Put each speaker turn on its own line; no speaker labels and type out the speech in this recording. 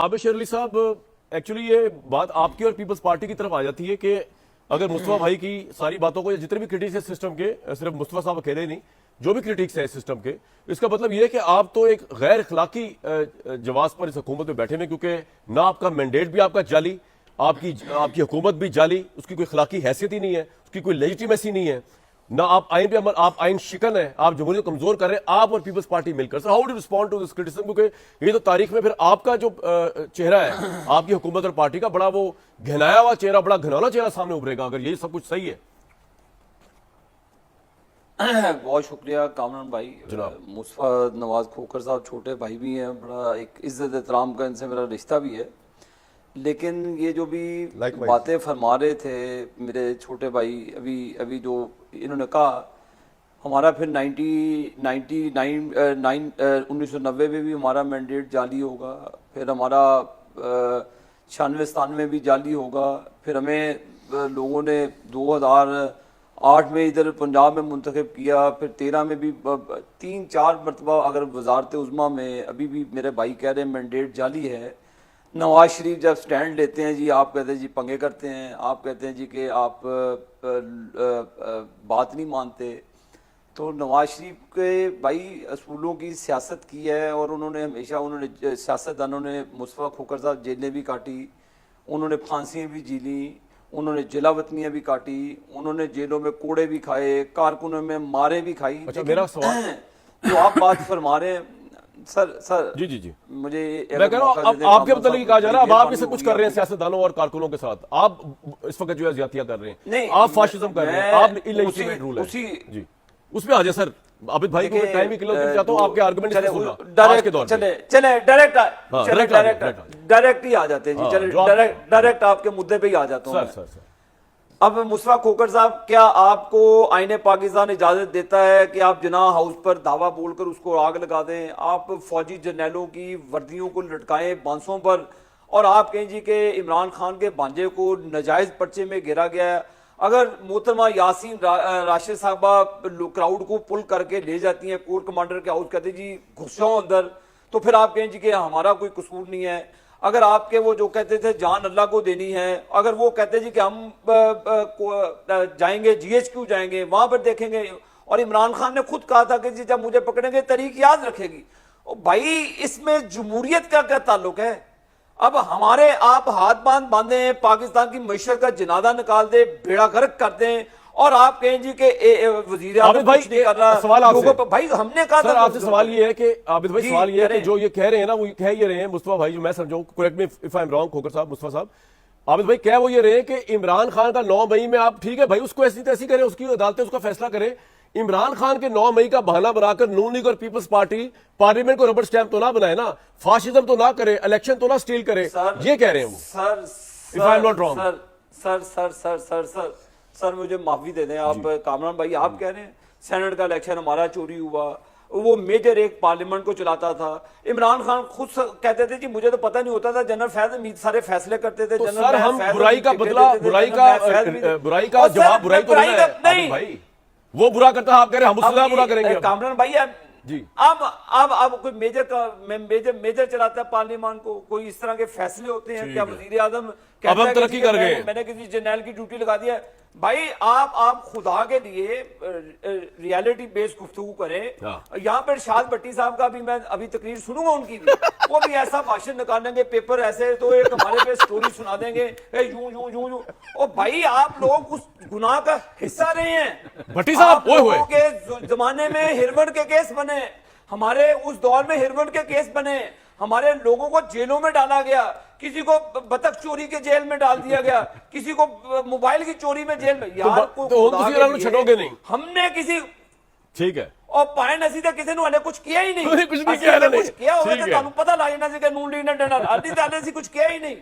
आबिद शेर अली साहब, एक्चुअली ये बात आपकी और पीपल्स पार्टी की तरफ आ जाती है कि अगर मुस्तफा भाई की सारी बातों को, जितने भी क्रिटिक्स है सिस्टम के, सिर्फ मुस्तफा साहब अकेले नहीं, जो भी क्रिटिक्स है सिस्टम के, इसका मतलब ये है कि आप तो एक गैर अखलाकी जवाब पर इस हुकूमत में बैठे हुए, क्योंकि ना आपका मैंडेट भी आपका जाली, आपकी हुकूमत भी जाली, उसकी कोई अखलाकी हैसियत ही नहीं है, उसकी कोई लेजिटिमेसी नहीं है, ना आप आइन पे आप आइन शिकन है, आप जमहूरियत को कमजोर कर रहे हैं, आप और पीपल्स पार्टी मिलकर। Sir, how do respond to this criticism? क्योंकि ये तो तारीख में फिर आपका जो चेहरा है आपकी हुकूमत और पार्टी का, बड़ा वो घनाया हुआ चेहरा, बड़ा घनौना चेहरा सामने उभरेगा अगर ये सब कुछ सही है।
बहुत शुक्रिया कामरान भाई। मुस्तफा नवाज खोखर साहब छोटे भाई भी हैं, बड़ा एक इज्जत एहतराम का इनसे मेरा रिश्ता भी है, लेकिन ये जो भी बातें फरमा रहे थे मेरे छोटे भाई, अभी जो इन्होंने कहा, हमारा फिर 1990 में भी हमारा मैंडेट जाली होगा, फिर हमारा 96-97 में भी जाली होगा, फिर हमें लोगों ने 2008 में इधर पंजाब में मुंतखब किया, फिर 13 में भी 3-4 मरतबा, अगर वजारत उज़्मा में अभी भी मेरे भाई कह रहे हैं मैंडेट जाली है। नवाज शरीफ जब स्टैंड लेते हैं जी, आप कहते हैं जी पंगे करते हैं, आप कहते हैं जी कि आप बात नहीं मानते, तो नवाज शरीफ के भाई असूलों की सियासत की है, और उन्होंने हमेशा, उन्होंने सियासतदानों ने, मुस्तफा खोखर साहब जेलें भी काटी, उन्होंने फांसियाँ भी झीली, उन्होंने जिला वतनियाँ भी काटी, उन्होंने जेलों में कोड़े भी खाए, कारकुनों में मारे भी खाई।
अच्छा, मेरा सवाल
जो आप बात फरमा रहे हैं सर
जी
मुझे,
मैं कह रहा हूँ अब आपके मतलब कहा जा रहा है, अब आप इसे कुछ कर रहे हैं सियासतदानों और कारकुनों के साथ, आप इस वक्त जो है ज्यादतियां कर रहे हैं, आप फाशिज्म कर रहे हैं, आप इलेजिटिमेट रूल है जी, उसमें आ जाए सर। आबिद भाई को टाइम ही किलो चाहता हूँ, आपके आर्गुमेंट आज के दौर
चले डायरेक्ट ही आ जाते हैं जी, चले डायरेक्ट आपके मुद्दे पे ही आ जाता हूँ सर। अब मुस्तफा खोखर साहब, क्या आपको आईने पाकिस्तान इजाजत देता है कि आप जना हाउस पर दावा बोलकर उसको आग लगा दें, आप फौजी जर्नैलों की वर्दियों को लटकाएं बांसों पर, और आप कहें जी कि इमरान खान के भांजे को नाजायज पर्चे में गिरा गया है? अगर मोहतरमा यासीन राशिद साहबा क्राउड को पुल करके ले जाती हैं कोर कमांडर के हाउस, कहते जी घुस जाओ अंदर, तो फिर आप कहें जी कि हमारा कोई कसूर नहीं है? अगर आपके वो जो कहते थे जान अल्लाह को देनी है, अगर वो कहते जी कि हम जाएंगे GHQ जाएंगे, वहां पर देखेंगे, और इमरान खान ने खुद कहा था कि जी जब मुझे पकड़ेंगे तारीख याद रखेगी, भाई इसमें जमहूरियत का क्या ताल्लुक है? अब हमारे आप हाथ बांधे, पाकिस्तान की मईशत का जनादा निकाल दे, बेड़ा गर्क कर दें, और आप कहें जी कि वजीर आज़म कुछ नहीं कर रहा।
सवाल आपसे
भाई हमने कहा
सर, आपसे सवाल ये है कि आबिद भाई, सवाल ये है कि जो ये कह रहे हैं ना, वो कह ये रहे हैं मुस्तफा भाई, जो मैं समझाऊं, correct me if I am wrong, Khokhar साहब, मुस्तफा साहब, आबिद भाई कह वो ये रहे हैं कि इमरान खान का 9 मई में, आप ठीक है भाई उसको ऐसी तैसी करें, उसकी अदालतें उसका फैसला करें, इमरान खान के 9 मई का बहाना बनाकर नून लीग और पीपल्स पार्टी पार्लियामेंट को रबर स्टैंप तो ना बनाए ना, फाशिज्म तो ना करे, इलेक्शन तो ना स्टील करे, ये कह रहे हैं वो, if I am not wrong.
Sir मुझे माफी दे दें आप कामरान भाई, आप कह रहे हैं सेनेट का इलेक्शन हमारा चोरी हुआ, वो मेजर एक पार्लियामेंट को चलाता था, इमरान खान खुद कहते थे जी मुझे तो पता नहीं होता था, जनरल फैज हमीद सारे फैसले करते थे।
तो सर हम बुराई का बदला, बुराई का जवाब बुराई तो नहीं भाई, वो बुरा करता है, आप कह रहे हैं हम उससे बुरा करेंगे
कामरान भाई जी। अब कोई मेजर चलाता है पार्लियामान को, कोई इस तरह के फैसले होते हैं क्या? वजीर आजम
अब हम तरक्की कर गए,
मैंने किसी जर्नैल की ड्यूटी लगा दिया। भाई आप खुदा के लिए रियलिटी बेस्ड गुफ्तगू करें। यहाँ पर शाद भट्टी साहब का भी, मैं अभी तकरीर सुनूंगा उनकी भी, वो भी ऐसा भाषण निकालेंगे पेपर ऐसे, तो एक हमारे पे स्टोरी सुना देंगे यूं यूं यूं यूं। ओ भाई आप लोग उस गुनाह का हिस्सा रहे हैं।
भट्टी साहब
के जमाने में हिरवट के केस बने, हमारे उस दौर में हिरवट के केस बने, हमारे लोगों को जेलों में डाला गया, किसी को बतख चोरी के जेल में डाल दिया गया, किसी को मोबाइल की चोरी में जेल में। यार
तो छटोगे नहीं,
हमने किसी,
ठीक है,
और पाए नसी तो किसी ने कुछ किया ही नहीं,
कुछ नहीं किया,
कुछ किया होगा तो पता लग जाना कि नून लीग ने कुछ किया ही नहीं।